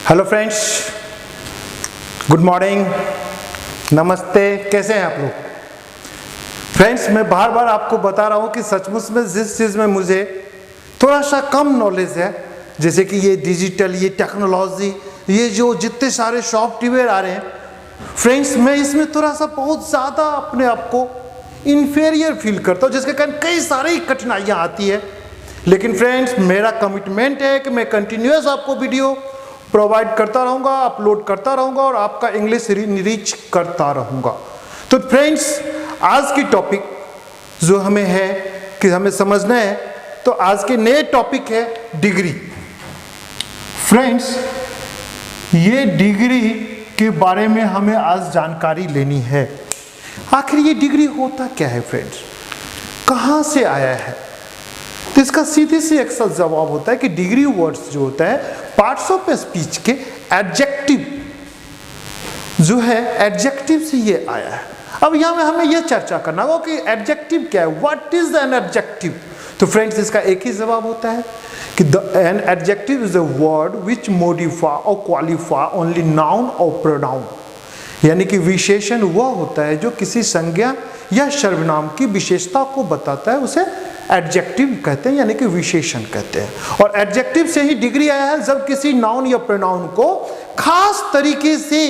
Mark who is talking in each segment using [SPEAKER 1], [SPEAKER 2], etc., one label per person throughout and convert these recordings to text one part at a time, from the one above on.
[SPEAKER 1] Hello friends, good morning, नमस्ते। कैसे हैं आप लोग? फ्रेंड्स, मैं बार बार आपको बता रहा हूँ कि सचमुच में जिस चीज़ में मुझे थोड़ा सा कम नॉलेज है, जैसे कि ये डिजिटल, ये टेक्नोलॉजी, ये जो जितने सारे सॉफ्टवेयर आ रहे हैं, फ्रेंड्स मैं इसमें थोड़ा सा बहुत ज़्यादा अपने आप को इन्फीरियर फील करता हूँ, जिसके कारण कई सारी कठिनाइयाँ आती है। लेकिन फ्रेंड्स, मेरा कमिटमेंट है कि मैं कंटिन्यूस आपको वीडियो प्रोवाइड करता रहूँगा, अपलोड करता रहूँगा और आपका इंग्लिश रीच करता रहूँगा। तो फ्रेंड्स, आज की टॉपिक जो हमें है कि हमें समझना है, तो आज के नए टॉपिक है डिग्री। फ्रेंड्स, ये डिग्री के बारे में हमें आज जानकारी लेनी है। आखिर ये डिग्री होता क्या है फ्रेंड्स, कहाँ से आया है? तो इसका सीधे से एक साथ जवाब होता है कि डिग्री वर्ड्स जो होता है पार्ट्स ऑफ स्पीच के एडजेक्टिव जो है, एडजेक्टिव से ये आया है। अब यहाँ में हमें ये चर्चा करना होगा कि एडजेक्टिव क्या है, व्हाट इज एन एडजेक्टिव। तो फ्रेंड्स, इसका एक ही जवाब होता है कि an adjective is a word which modify और क्वालिफाई ओनली नाउन और प्रोनाउन। यानी कि विशेषण वह होता है जो किसी संज्ञा या सर्वनाम की विशेषता को बताता है, उसे एडजेक्टिव कहते हैं, यानी कि विशेषण कहते हैं। और एडजेक्टिव से ही डिग्री आया है। जब किसी नाउन या प्रोनाउन को खास तरीके से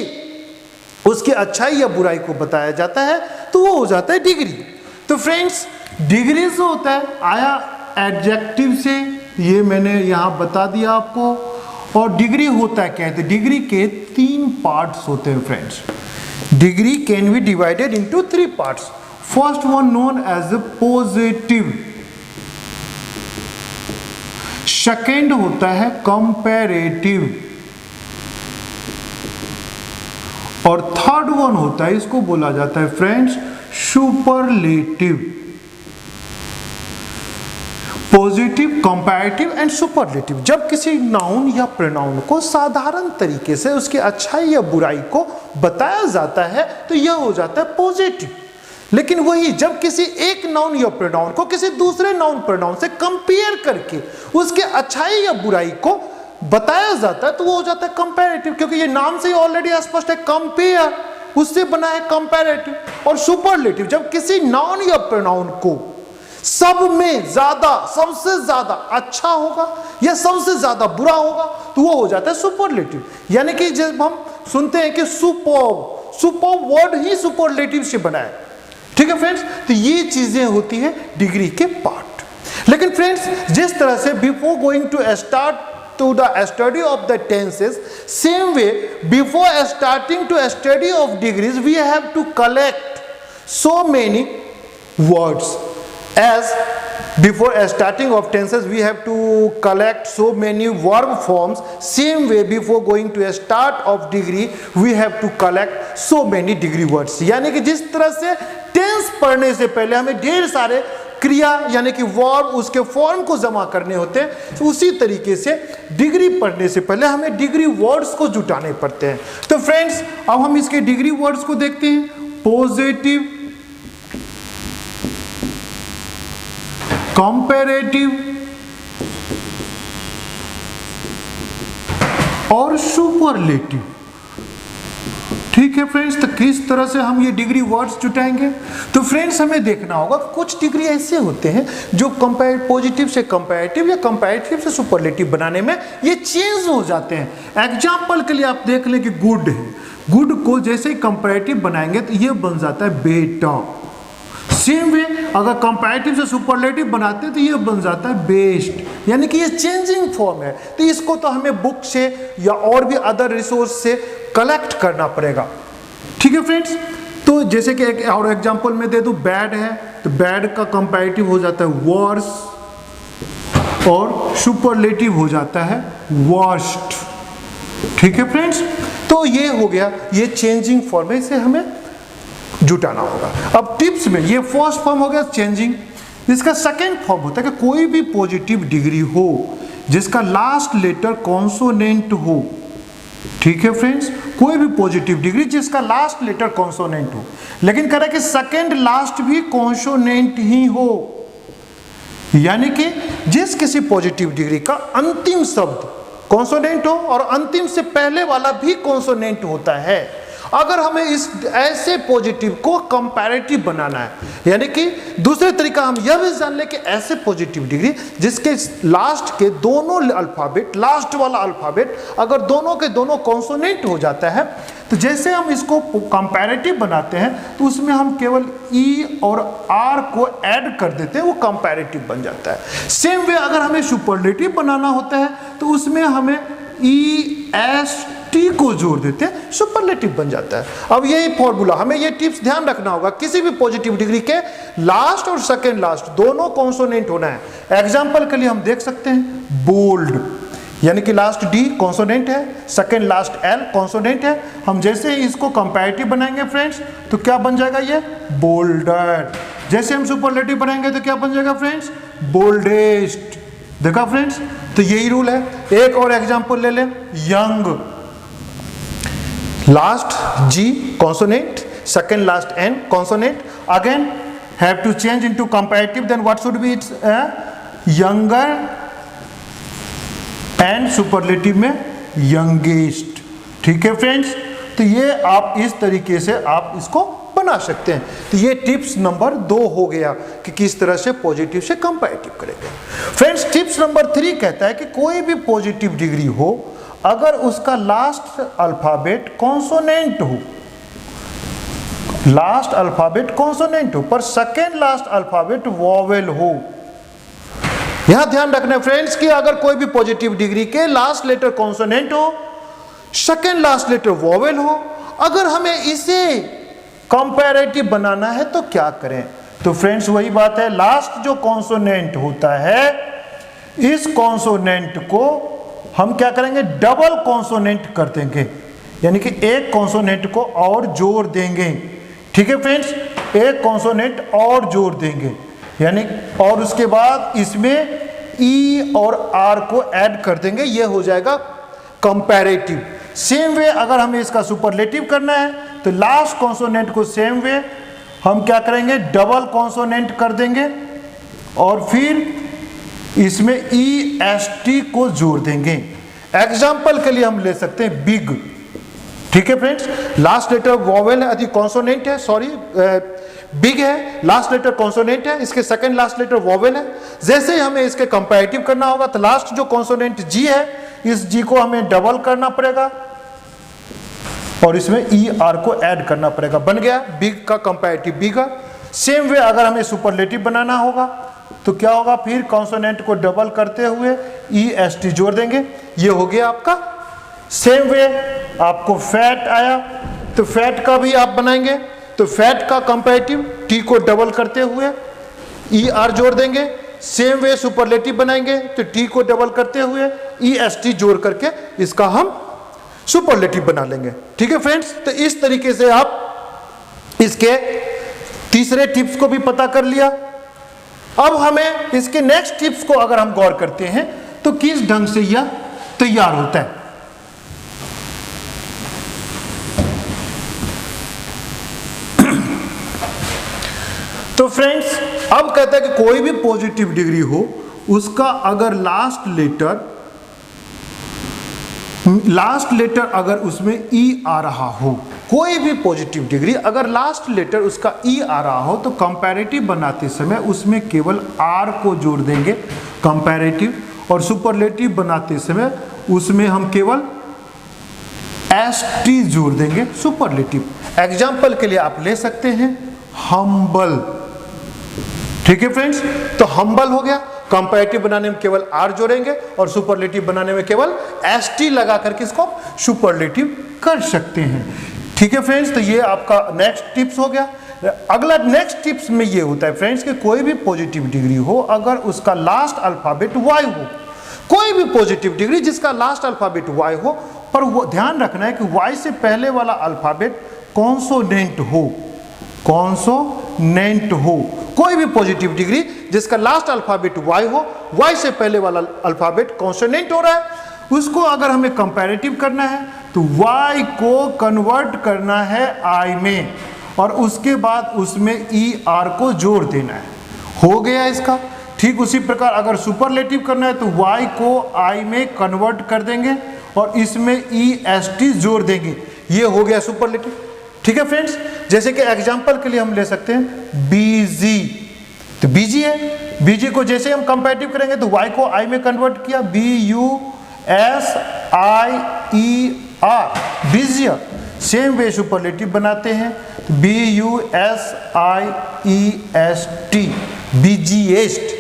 [SPEAKER 1] उसकी अच्छाई या बुराई को बताया जाता है तो वो हो जाता है डिग्री। तो फ्रेंड्स, डिग्री जो होता है आया एडजेक्टिव से, ये मैंने यहाँ बता दिया आपको। और डिग्री होता है क्या है? तो डिग्री के 3 पार्ट्स होते हैं friends. Degree can be divided into 3 parts. First one known as a positive, second होता है कंपैरेटिव, और थर्ड वन होता है, इसको बोला जाता है friends superlative. Positive, comparative and superlative. जब किसी नाउन या प्रोनाउन को साधारण तरीके से उसकी अच्छाई या बुराई को बताया जाता है तो यह हो जाता है पॉजिटिव। लेकिन वही जब किसी एक नाउन या प्रोनाउन को किसी दूसरे नाउन प्रोनाउन से कंपेयर करके उसके अच्छाई या बुराई को बताया जाता है तो वो हो जाता है कंपैरेटिव, क्योंकि ये नाम से ही ऑलरेडी स्पष्ट है, कंपेयर, उससे बना है कंपैरेटिव। और सुपरलेटिव, जब किसी नाउन या प्रोनाउन को सब में ज्यादा, सबसे ज्यादा अच्छा होगा या सबसे ज्यादा बुरा होगा तो वो हो जाता है सुपरलेटिव। यानी कि जब हम सुनते हैं कि सुपर वर्ड ही सुपरलेटिव से बना है, ठीक है फ्रेंड्स। तो ये चीजें होती है डिग्री के पार्ट। लेकिन फ्रेंड्स, जिस तरह से before going to start to the study of the tenses, same way before starting to study of degrees we have to collect so many words. As before starting of tenses we have to collect so many verb forms, same way before going to start of degree we have to collect so many degree words. यानी कि जिस तरह से tense पढ़ने से पहले हमें ढेर सारे क्रिया यानी कि वर्ब, उसके फॉर्म को जमा करने होते हैं, तो उसी तरीके से डिग्री पढ़ने से पहले हमें डिग्री वर्ड्स को जुटाने पड़ते हैं। तो फ्रेंड्स, अब हम इसके डिग्री वर्ड्स को देखते हैं। पॉजिटिव, कंपैरेटिव और सुपरलेटिव। ठीक है फ्रेंड्स, तो किस तरह से हम ये डिग्री वर्ड्स जुटाएंगे? तो फ्रेंड्स, हमें देखना होगा कुछ डिग्री ऐसे होते हैं जो पॉजिटिव से कंपैरेटिव या कंपैरेटिव से सुपरलेटिव बनाने में ये चेंज हो जाते हैं। एग्जांपल के लिए आप देख लें कि गुड है, गुड को जैसे ही कंपैरेटिव बनाएंगे तो ये बन जाता है बेटर। सेम वे अगर कंपैरेटिव से सुपरलेटिव बनाते हैं तो ये बन जाता है बेस्ट। यानी कि ये चेंजिंग फॉर्म है, तो इसको तो हमें बुक से या और भी अदर रिसोर्स से कलेक्ट करना पड़ेगा। ठीक है फ्रेंड्स, तो जैसे कि एक और एग्जांपल में दे दूं, बैड है तो बैड का कंपैरेटिव हो जाता है वर्स और सुपरलेटिव हो जाता है वर्स्ट। ठीक है फ्रेंड्स, तो ये हो गया, ये चेंजिंग फॉर्म है, इसे हमें जुटाना होगा। अब टिप्स में ये फर्स्ट फॉर्म हो गया चेंजिंग। इसका सेकेंड फॉर्म होता है कि कोई भी पॉजिटिव डिग्री हो जिसका लास्ट लेटर कॉन्सोनेंट हो। ठीक है फ्रेंड्स, कोई भी पॉजिटिव डिग्री जिसका लास्ट लेटर कॉन्सोनेंट हो, लेकिन कह रहा है कि सेकेंड लास्ट भी कॉन्सोनेंट ही हो। यानी कि जिस किसी पॉजिटिव डिग्री का अंतिम शब्द कॉन्सोनेंट हो और अंतिम से पहले वाला भी कॉन्सोनेंट होता है। अगर हमें इस ऐसे पॉजिटिव को कंपैरेटिव बनाना है, यानी कि दूसरे तरीका हम यह भी जान ले कि ऐसे पॉजिटिव डिग्री जिसके लास्ट के दोनों अल्फाबेट, लास्ट वाला अल्फाबेट अगर दोनों के दोनों कॉन्सोनेंट हो जाता है, तो जैसे हम इसको कंपैरेटिव बनाते हैं तो उसमें हम केवल ई और आर को ऐड कर देते हैं, वो कंपैरेटिव बन जाता है। सेम वे अगर हमें सुपरलेटिव बनाना होता है तो उसमें हमें ई एस टी को जोड़ देते हैं, सुपरलेटिव बन जाता है। अब यही फॉर्मूला, हमें ये टिप्स ध्यान रखना होगा, किसी भी पॉजिटिव डिग्री के लास्ट और सेकेंड लास्ट दोनों कॉन्सोनेंट होना है। एग्जाम्पल के लिए हम देख सकते हैं बोल्ड, यानी कि लास्ट डी कॉन्सोनेंट है, सेकेंड लास्ट एल कॉन्सोनेंट है। हम जैसे ही इसको कंपैरेटिव बनाएंगे फ्रेंड्स तो क्या बन जाएगा, ये बोल्डर। जैसे हम सुपरलेटिव बनाएंगे तो क्या बन जाएगा फ्रेंड्स, बोल्डेस्ट। देखा फ्रेंड्स, तो यही रूल है। एक और एग्जांपल ले लें, young, last G consonant, second last N consonant, again have to change into comparative, then what should be its, younger, and superlative में यंगेस्ट। ठीक है फ्रेंड्स, तो ये आप इस तरीके से आप इसको बना सकते हैं। तो ये टिप्स नंबर 2 हो गया कि किस तरह से पॉजिटिव से कंपैरेटिव करेंगे। फ्रेंड्स, टिप्स नंबर 3 कहता है कि कोई भी पॉजिटिव डिग्री हो अगर उसका लास्ट अल्फाबेट कॉन्सोनेंट हो, लास्ट अल्फाबेट कॉन्सोनेंट हो पर सेकेंड लास्ट अल्फाबेट वोवेल हो। यहां ध्यान रखना फ्रेंड्स कि अगर कोई भी पॉजिटिव डिग्री के लास्ट लेटर कॉन्सोनेंट हो, सेकेंड लास्ट लेटर वोवेल हो, अगर हमें इसे कंपैरेटिव बनाना है तो क्या करें। तो फ्रेंड्स वही बात है, लास्ट जो कॉन्सोनेंट होता है इस कॉन्सोनेंट को हम क्या करेंगे, डबल कॉन्सोनेंट कर देंगे, यानी कि एक कॉन्सोनेंट को और जोड़ देंगे। ठीक है फ्रेंड्स, एक कॉन्सोनेंट और जोड़ देंगे, यानी और उसके बाद इसमें ई और आर को ऐड कर देंगे, ये हो जाएगा कंपैरेटिव। सेम वे अगर हमें इसका सुपरलेटिव करना है तो लास्ट कॉन्सोनेंट को सेम वे हम क्या करेंगे, डबल कॉन्सोनेंट कर देंगे और फिर इसमें ई एस टी को जोड़ देंगे। एग्जाम्पल के लिए हम ले सकते हैं बिग। ठीक है फ्रेंड्स, लास्ट लेटर वोवेल है, कॉन्सोनेंट है, सॉरी बिग है, लास्ट लेटर कॉन्सोनेंट है, इसके सेकंड लास्ट लेटर वोवेल है। जैसे ही हमें इसके कंपैरेटिव करना होगा तो लास्ट जो कॉन्सोनेंट जी है इस जी को हमें डबल करना पड़ेगा और इसमें ई आर को ऐड करना पड़ेगा, बन गया बिग का कंपैरेटिव बिगर। सेम वे अगर हमें सुपरलेटिव बनाना होगा तो क्या होगा, फिर कॉन्सोनेंट को डबल करते हुए ई एस टी जोड़ देंगे, ये हो गया आपका। सेम वे आपको फैट आया तो फैट का भी आप बनाएंगे, तो फैट का कंपैरेटिव टी को डबल करते हुए ई आर जोड़ देंगे। सेम वे सुपरलेटिव बनाएंगे तो टी को डबल करते हुए ई एस टी जोड़ करके इसका हम सुपरलेटिव बना लेंगे। ठीक है फ्रेंड्स, तो इस तरीके से आप इसके तीसरे टिप्स को भी पता कर लिया। अब हमें इसके नेक्स्ट टिप्स को अगर हम गौर करते हैं तो किस ढंग से यह तैयार होता है। तो फ्रेंड्स, अब कहता है कि कोई भी पॉजिटिव डिग्री हो उसका अगर लास्ट लेटर अगर उसमें ई आ रहा हो, कोई भी पॉजिटिव डिग्री अगर लास्ट लेटर उसका ई आ रहा हो तो कंपैरेटिव बनाते समय उसमें केवल आर को जोड़ देंगे कंपैरेटिव, और सुपरलेटिव बनाते समय उसमें हम केवल एस टी जोड़ देंगे सुपरलेटिव। एग्जाम्पल के लिए आप ले सकते हैं हम्बल। ठीक है फ्रेंड्स, तो हम्बल हो गया, कंपैरेटिव बनाने में केवल आर जोड़ेंगे और सुपरलेटिव बनाने में केवल एस टी लगा करके इसको सुपरलेटिव कर सकते हैं। ठीक है फ्रेंड्स, तो ये आपका नेक्स्ट टिप्स हो गया। अगला नेक्स्ट टिप्स में ये होता है फ्रेंड्स कि कोई भी पॉजिटिव डिग्री हो अगर उसका लास्ट अल्फाबेट वाई हो, कोई भी पॉजिटिव डिग्री जिसका लास्ट अल्फाबेट वाई हो, पर वो ध्यान रखना है कि वाई से पहले वाला अल्फाबेट कॉन्सोनेंट हो, कॉन्सोनेंट हो। कोई भी पॉजिटिव डिग्री जिसका लास्ट अल्फाबेट वाई हो, वाई से पहले वाला अल्फाबेट कॉन्सोनेंट हो रहा है, उसको अगर हमें कंपैरेटिव करना है तो वाई को कन्वर्ट करना है आई में और उसके बाद उसमें ई आर को जोड़ देना है। हो गया इसका। ठीक उसी प्रकार अगर सुपरलेटिव करना है तो y को I में कन्वर्ट कर देंगे और इसमें EST जोड़ देंगे, ये हो गया सुपरलेटिव। ठीक है फ्रेंड्स, जैसे कि एग्जांपल के लिए हम ले सकते हैं BG, तो BG है, BG को जैसे हम कंपैरेटिव करेंगे तो y को I में कन्वर्ट किया, BUSIER, busier. Same way superlative बनाते हैं तो BUSIEST, बिजिएस्ट।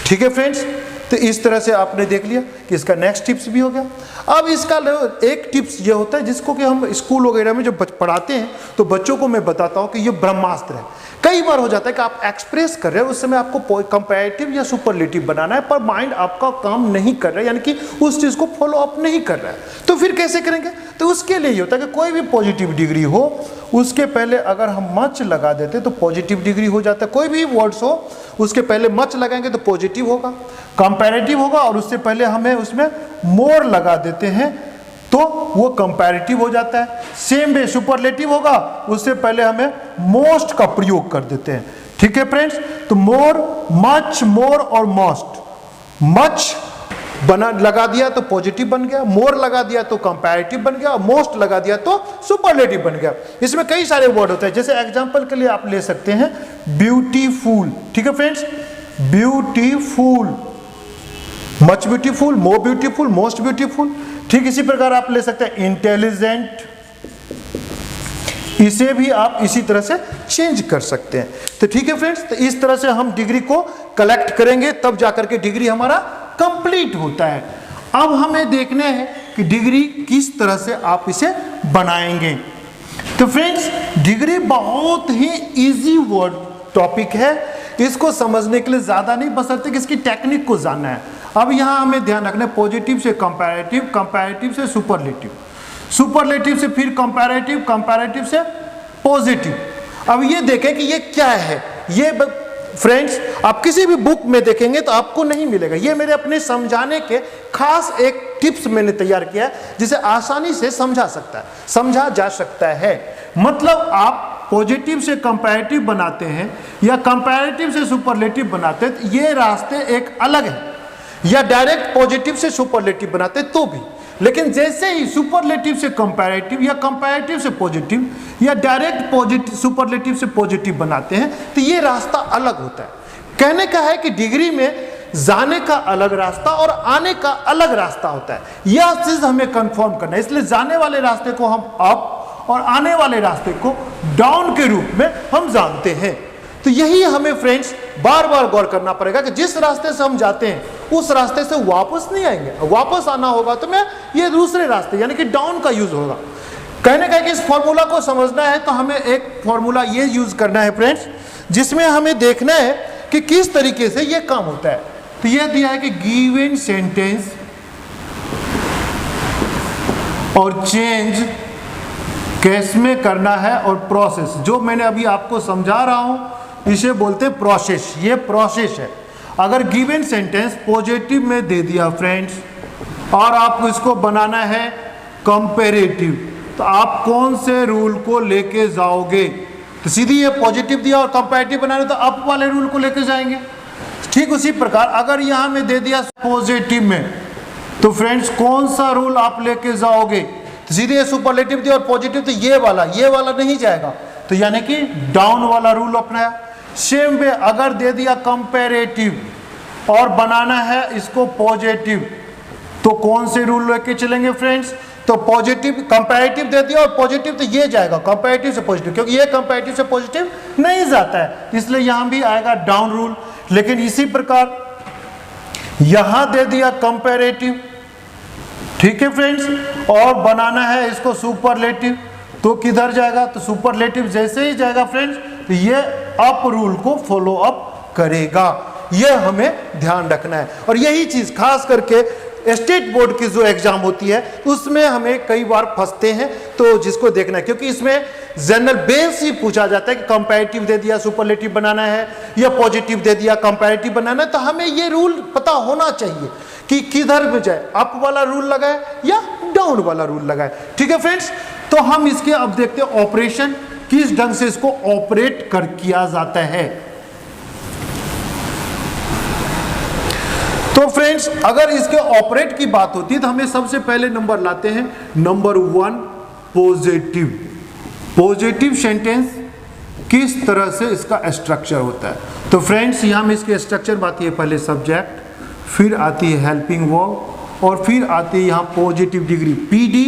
[SPEAKER 1] ठीक है फ्रेंड्स, तो इस तरह से आपने देख लिया कि इसका नेक्स्ट टिप्स भी हो गया। अब इसका एक टिप्स ये होता है जिसको कि हम स्कूल वगैरह में जब पढ़ाते हैं तो बच्चों को मैं बताता हूँ कि ये ब्रह्मास्त्र है। कई बार हो जाता है कि आप एक्सप्रेस कर रहे हो, उस समय आपको कंपैरेटिव या सुपरलेटिव बनाना है पर माइंड आपका काम नहीं कर रहा है, यानी कि उस चीज़ को फॉलो अप नहीं कर रहा है, तो फिर कैसे करेंगे? तो उसके लिए ये होता है कि कोई भी पॉजिटिव डिग्री हो उसके पहले अगर हम मच लगा देते तो पॉजिटिव डिग्री हो जाता है। कोई भी वर्ड्स हो उसके पहले मच लगाएंगे तो पॉजिटिव होगा, कंपैरेटिव होगा, और उससे पहले हमें उसमें मोर लगा देते हैं तो वो कंपैरेटिव हो जाता है। सेम वे सुपरलेटिव होगा, उससे पहले हमें मोस्ट का प्रयोग कर देते हैं। ठीक है फ्रेंड्स, तो मोर, मच, मोर और मोस्ट। मच बना लगा दिया तो पॉजिटिव बन गया, मोर लगा दिया तो कंपैरेटिव बन गया, मोस्ट लगा दिया तो सुपरलेटिव बन गया। इसमें कई सारे वर्ड होते हैं, जैसे एग्जांपल के लिए आप ले सकते हैं ब्यूटीफुल। ठीक है friends, beautiful, much beautiful, more beautiful, most beautiful. ठीक इसी प्रकार आप ले सकते हैं इंटेलिजेंट, इसे भी आप इसी तरह से चेंज कर सकते हैं। तो ठीक है फ्रेंड्स, तो इस तरह से हम डिग्री को कलेक्ट करेंगे तब जाकर के डिग्री हमारा कंप्लीट होता है। अब हमें देखना है कि डिग्री किस तरह से आप इसे बनाएंगे। तो फ्रेंड्स, डिग्री बहुत ही इजी वर्ड टॉपिक है, इसको समझने के लिए ज्यादा नहीं, बशर्ते कि इसकी टेक्निक को जानना है। अब यहां हमें ध्यान रखना है पॉजिटिव से कंपैरेटिव, कंपैरेटिव से सुपरलेटिव, सुपरलेटिव से फिर कंपैरेटिव, कंपैरेटिव से पॉजिटिव। अब ये देखें कि ये क्या है। ये फ्रेंड्स आप किसी भी बुक में देखेंगे तो आपको नहीं मिलेगा, ये मेरे अपने समझाने के खास एक टिप्स मैंने तैयार किया है जिसे आसानी से समझा जा सकता है। मतलब आप पॉजिटिव से कंपैरेटिव बनाते हैं या कंपैरेटिव से सुपरलेटिव बनाते हैं तो ये रास्ते एक अलग है, या डायरेक्ट पॉजिटिव से सुपरलेटिव बनाते तो भी। लेकिन जैसे ही सुपरलेटिव से कंपैरेटिव या कंपैरेटिव से पॉजिटिव या डायरेक्ट पॉजिटिव सुपरलेटिव से पॉजिटिव बनाते हैं तो ये रास्ता अलग होता है। कहने का है कि डिग्री में जाने का अलग रास्ता और आने का अलग रास्ता होता है, यह चीज हमें कंफर्म करना है। इसलिए जाने वाले रास्ते को हम अप और आने वाले रास्ते को डाउन के रूप में हम जानते हैं। तो यही हमें फ्रेंड्स बार बार गौर करना पड़ेगा कि जिस रास्ते से हम जाते हैं उस रास्ते से वापस नहीं आएंगे, वापस आना होगा तो मैं ये दूसरे रास्ते यानी कि डाउन का यूज होगा। कहने का है कि इस फॉर्मूला को समझना है तो हमें एक फॉर्मूला ये यूज करना है फ्रेंड्स, जिसमें हमें देखना है कि किस तरीके से ये काम होता है। तो ये दिया है कि गिवन सेंटेंस और चेंज कैसे में करना है, और प्रोसेस जो मैंने अभी आपको समझा रहा हूं इसे बोलते हैं प्रोसेस। ये प्रोसेस है। अगर गिवन सेंटेंस पॉजिटिव में दे दिया फ्रेंड्स और आपको इसको बनाना है कंपैरेटिव, तो आप कौन से रूल को लेके जाओगे? तो सीधी ये पॉजिटिव दिया और कंपैरेटिव बनाना तो अप वाले रूल को लेके जाएंगे। ठीक उसी प्रकार अगर यहां में दे दिया पॉजिटिव में तो फ्रेंड्स कौन सा रूल आप लेके जाओगे? तो सीधे सुपरलेटिव दिया और पॉजिटिव तो ये वाला नहीं जाएगा, तो यानी कि डाउन वाला रूल अपनाया। सेम वे अगर दे दिया कंपैरेटिव और बनाना है इसको पॉजिटिव तो कौन से रूल लेके चलेंगे फ्रेंड्स? तो पॉजिटिव, कंपैरेटिव दे दिया और पॉजिटिव तो ये जाएगा कंपैरेटिव से पॉजिटिव, क्योंकि ये कंपैरेटिव से पॉजिटिव नहीं जाता है, इसलिए यहां भी आएगा डाउन रूल। लेकिन इसी प्रकार यहां दे दिया कंपैरेटिव, ठीक है फ्रेंड्स, और बनाना है इसको सुपरलेटिव तो किधर जाएगा? तो सुपरलेटिव जैसे ही जाएगा फ्रेंड्स तो ये अप रूल को फॉलो अप करेगा। यह हमें ध्यान रखना है। और यही चीज खास करके स्टेट बोर्ड की जो एग्जाम होती है उसमें हमें कई बार फंसते हैं, तो जिसको देखना है, क्योंकि इसमें जनरल बेस ही पूछा जाता है कि कंपैरेटिव दे दिया सुपरलेटिव बनाना है या पॉजिटिव दे दिया कंपैरेटिव बनाना है, तो हमें ये रूल पता होना चाहिए कि किधर में जाए, अप वाला रूल लगाए या डाउन वाला रूल लगाए। ठीक है फ्रेंड्स, तो हम इसके अब देखते हैं ऑपरेशन किस ढंग से इसको ऑपरेट कर किया जाता है। तो फ्रेंड्स अगर इसके ऑपरेट की बात होती है तो हमें सबसे पहले नंबर लाते हैं नंबर 1 पॉजिटिव। पॉजिटिव सेंटेंस किस तरह से इसका स्ट्रक्चर होता है। तो फ्रेंड्स यहाँ में इसके स्ट्रक्चर में आती है पहले सब्जेक्ट, फिर आती है हेल्पिंग वर्ब और फिर आती है यहाँ पॉजिटिव डिग्री। पीडी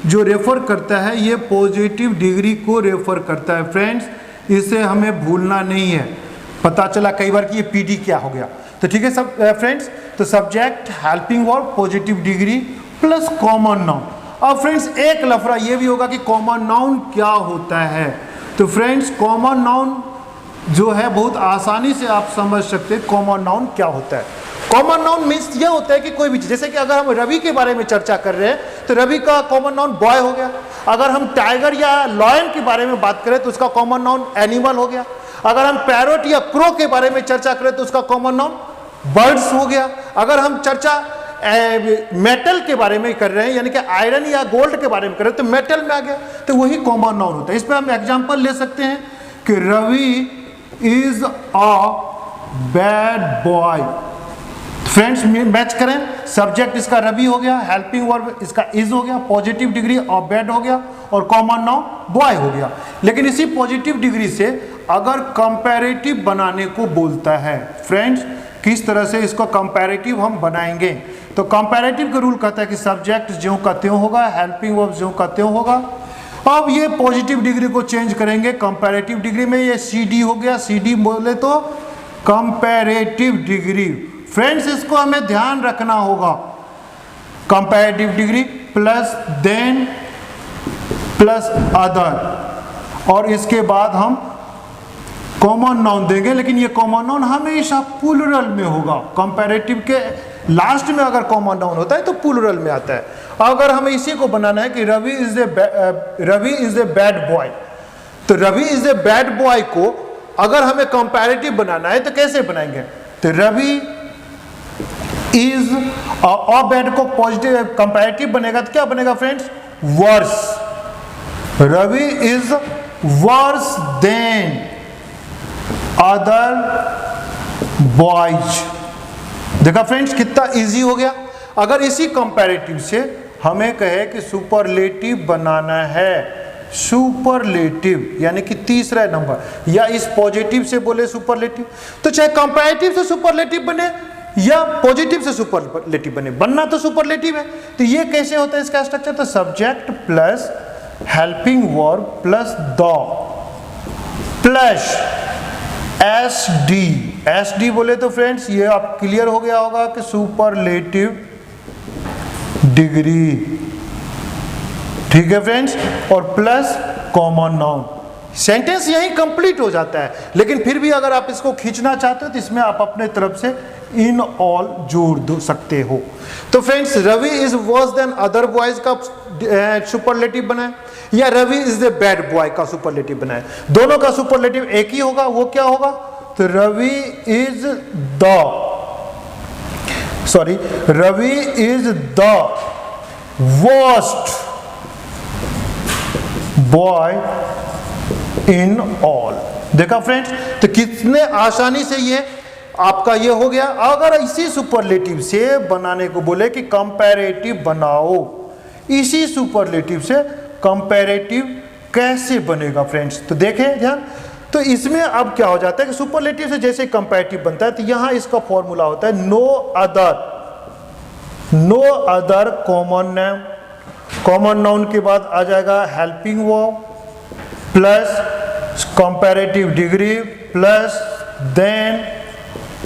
[SPEAKER 1] जो रेफर करता है ये पॉजिटिव डिग्री को रेफर करता है। फ्रेंड्स इसे हमें भूलना नहीं है, पता चला कई बार कि ये पीडी क्या हो गया। तो ठीक है सब फ्रेंड्स, तो subject, helping verb, positive degree plus common noun. अब फ्रेंड्स एक लफड़ा ये भी होगा कि कॉमन नाउन क्या होता है। तो फ्रेंड्स कॉमन नाउन जो है बहुत आसानी से आप समझ सकते हैं कॉमन नाउन क्या होता है। कॉमन नाउन मीन्स ये होता है कि कोई भी चीज, जैसे कि अगर हम रवि के बारे में चर्चा कर रहे हैं तो रवि का कॉमन नाउन बॉय हो गया। अगर हम टाइगर या लॉयन के बारे में बात करें तो उसका कॉमन नाउन एनिमल हो गया। अगर हम पैरोट या क्रो के बारे में चर्चा करें तो उसका कॉमन नाउन बर्ड्स हो गया। अगर हम चर्चा मेटल के बारे में कर रहे हैं यानी कि आयरन या गोल्ड के बारे में कर रहे हैं तो मेटल में आ गया, तो वही कॉमन नाउन होता है। इस पर हम एग्जांपल ले सकते हैं कि Ravi is a bad boy. Friends match करें, सब्जेक्ट इसका रवि हो गया, हेल्पिंग वर्ब इसका इज हो गया, पॉजिटिव डिग्री ऑफ बैड हो गया और कॉमन नाउन बॉय हो गया। लेकिन इसी पॉजिटिव डिग्री से अगर कंपैरेटिव बनाने को बोलता है, फ्रेंड्स किस तरह से इसको कंपैरेटिव हम बनाएंगे। तो कंपैरेटिव का रूल कहता है कि सब्जेक्ट ज्यों का त्यों होगा, हेल्पिंग वर्ब ज्यों का त्यों होगा। अब ये पॉजिटिव डिग्री को चेंज करेंगे कंपैरेटिव डिग्री में, ये सीडी हो गया। सीडी बोले तो कंपैरेटिव डिग्री। फ्रेंड्स इसको हमें ध्यान रखना होगा, comparative degree plus than plus other और इसके बाद हम कॉमन नाउन देंगे। लेकिन ये कॉमन नाउन हमेशा प्लूरल में होगा। कंपैरेटिव के लास्ट में अगर कॉमन नाउन होता है तो प्लूरल में आता है। अगर हमें इसी को बनाना है कि Ravi is a bad boy, तो Ravi is a bad boy को अगर हमें कंपैरेटिव बनाना है तो कैसे बनाएंगे। तो रवि इज और बैड को पॉजिटिव कंपैरेटिव बनेगा तो क्या बनेगा friends, worse. Ravi is worse than other boys. देखा फ्रेंड्स कितना इजी हो गया। अगर इसी कंपैरेटिव से हमें कहे कि सुपरलेटिव बनाना है, सुपरलेटिव यानी कि तीसरा नंबर, या इस पॉजिटिव से बोले सुपरलेटिव, तो चाहे कंपैरेटिव से सुपरलेटिव बने या पॉजिटिव से सुपरलेटिव बने, बनना तो सुपरलेटिव है। तो ये कैसे होता है इसका स्ट्रक्चर, तो subject plus helping verb plus the plus S D बोले तो फ्रेंड्स ये आप क्लियर हो गया होगा कि सुपरलेटिव डिग्री। ठीक है फ्रेंड्स, और प्लस कॉमन नाउन। सेंटेंस यही कंप्लीट हो जाता है। लेकिन फिर भी अगर आप इसको खींचना चाहते हो तो इसमें आप अपने तरफ से इन ऑल जोड़ दो सकते हो। तो friends Ravi is worse than other boys का सुपरलेटिव बनाए या Ravi is the bad boy का सुपरलेटिव बनाए, दोनों का सुपरलेटिव एक ही होगा। वो क्या होगा, तो Ravi is the worst boy in all. देखा फ्रेंड्स, तो कितने आसानी से ये आपका ये हो गया। अगर इसी सुपरलेटिव से बनाने को बोले कि कंपैरेटिव बनाओ, इसी सुपरलेटिव से कंपैरेटिव कैसे बनेगा फ्रेंड्स, तो देखें ध्यान। तो इसमें अब क्या हो जाता है कि सुपरलेटिव से जैसे कंपैरेटिव बनता है तो यहां इसका फॉर्मूला होता है no other common noun. Common noun के बाद आ जाएगा helping verb plus comparative degree plus than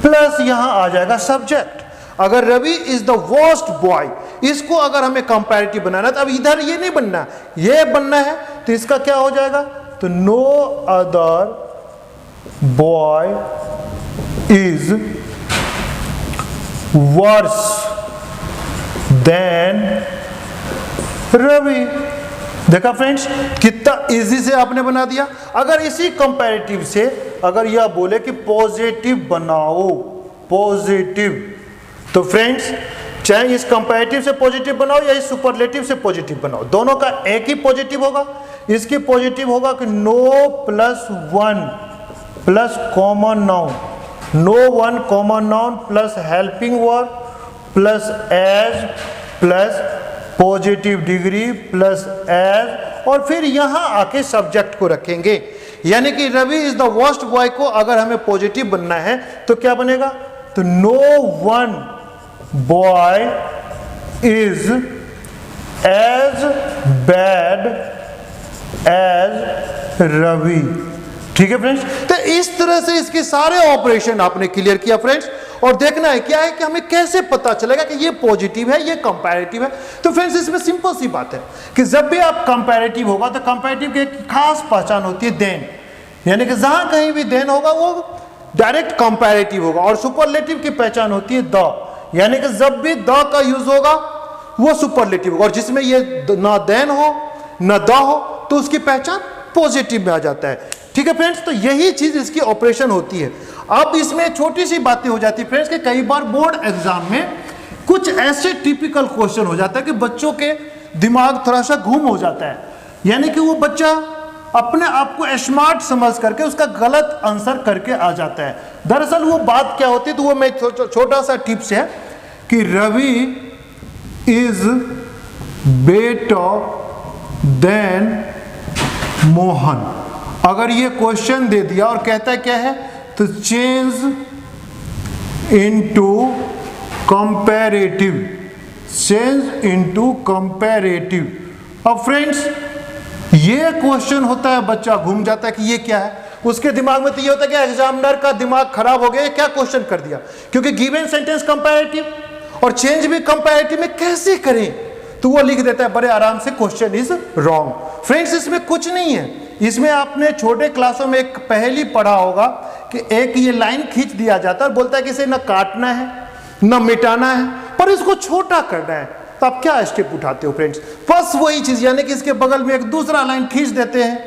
[SPEAKER 1] plus यहां आ जाएगा सब्जेक्ट। अगर Ravi is the worst boy, इसको अगर हमें कंपैरेटिव बनाना है तो अब इधर ये नहीं बनना, ये बनना है। तो इसका क्या हो जाएगा, तो no other boy is worse than Ravi. देखा फ्रेंड्स कितना इजी से आपने बना दिया। अगर इसी कंपैरेटिव से अगर यह बोले कि पॉजिटिव बनाओ, पॉजिटिव, तो फ्रेंड्स चाहे इस कंपैरेटिव से पॉजिटिव बनाओ या इस सुपरलेटिव से पॉजिटिव बनाओ, दोनों का एक ही पॉजिटिव होगा। इसकी पॉजिटिव होगा कि no plus one plus common noun, no one common noun plus helping verb plus as plus positive degree plus as, और फिर यहां आके सब्जेक्ट को रखेंगे। यानी कि Ravi is the worst boy को अगर हमें पॉजिटिव बनना है तो क्या बनेगा, तो no one boy is as bad as Ravi. ठीक है फ्रेंड्स, तो इस तरह से इसके सारे ऑपरेशन आपने क्लियर किया फ्रेंड्स। और देखना है क्या है कि हमें कैसे पता चलेगा कि ये पॉजिटिव है ये कंपैरेटिव है। तो फ्रेंड्स इसमें सिंपल सी बात है कि जब भी आप कंपैरेटिव होगा तो कंपैरेटिव की एक खास पहचान होती है देन, यानी कि जहां कहीं भी देन होगा वो डायरेक्ट कंपैरेटिव होगा। और सुपरलेटिव की पहचान होती है द, यानी कि जब भी द का यूज होगा वो सुपरलेटिव होगा, और जिसमें ये ना देन हो ना द हो तो उसकी पहचान पॉजिटिव में आ जाता है। ठीक है फ्रेंड्स, तो यही चीज इसकी ऑपरेशन होती है। अब इसमें छोटी सी बातें हो जाती है फ्रेंड्स कि कई बार बोर्ड एग्जाम में कुछ ऐसे टिपिकल क्वेश्चन हो जाता है कि बच्चों के दिमाग थोड़ा सा घूम हो जाता है, यानी कि वो बच्चा अपने आप को स्मार्ट समझ करके उसका गलत आंसर करके आ जाता है। दरअसल वो बात क्या होती है, तो वो मैं छोटा सा टिप्स है कि Ravi is better than Mohan. अगर ये क्वेश्चन दे दिया और कहता है क्या है, तो change into comparative, change into comparative. अब फ्रेंड्स ये क्वेश्चन होता है, बच्चा घूम जाता है कि ये क्या है, उसके दिमाग में तो ये होता है कि एग्जामिनर का दिमाग खराब हो गया, क्या क्वेश्चन कर दिया, क्योंकि गिवन सेंटेंस कंपैरेटिव और चेंज भी कंपैरेटिव में कैसे करें, तो वो लिख देता है बड़े आराम से क्वेश्चन इज रॉन्ग। फ्रेंड्स इसमें कुछ नहीं है, इसमें आपने छोटे क्लासों में एक पहेली पढ़ा होगा कि एक ये लाइन खींच दिया जाता है और बोलता है कि इसे न काटना है न मिटाना है, पर इसको छोटा करना है। तो आप क्या स्टेप उठाते हो फ्रेंड्स, बस वही चीज, यानी कि इसके बगल में एक दूसरा लाइन खींच देते हैं,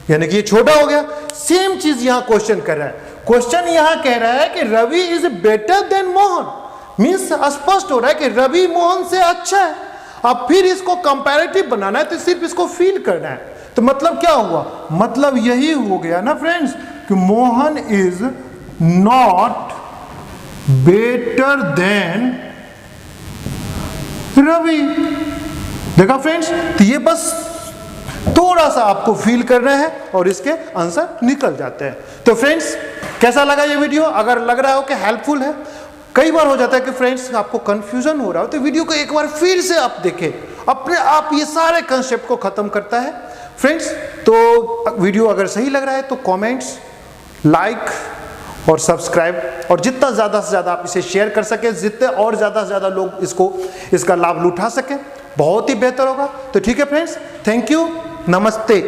[SPEAKER 1] यानी कि ये छोटा हो गया। सेम चीज यहां क्वेश्चन कर रहा है, क्वेश्चन यहां कह रहा है कि Ravi is better than Mohan, means स्पष्ट हो रहा है कि रवि मोहन से अच्छा है। अब फिर इसको कंपैरेटिव बनाना है तो सिर्फ इसको फील करना है। तो मतलब क्या हुआ, मतलब यही हो गया ना फ्रेंड्स कि Mohan is not better than Ravi. देखा फ्रेंड्स, तो ये बस थोड़ा सा आपको फील करना है और इसके आंसर निकल जाते हैं। तो फ्रेंड्स कैसा लगा ये वीडियो, अगर लग रहा हो कि हेल्पफुल है, कई बार हो जाता है कि फ्रेंड्स आपको कंफ्यूजन हो रहा हो तो वीडियो को एक बार फिर से आप देखें, अपने आप ये सारे कंसेप्ट को खत्म करता है फ्रेंड्स। तो वीडियो अगर सही लग रहा है तो कमेंट्स, लाइक और सब्सक्राइब, और जितना ज़्यादा से ज़्यादा आप इसे शेयर कर सकें, जितने और ज़्यादा से ज़्यादा लोग इसका लाभ उठा सकें, बहुत ही बेहतर होगा। तो ठीक है फ्रेंड्स, थैंक यू, नमस्ते।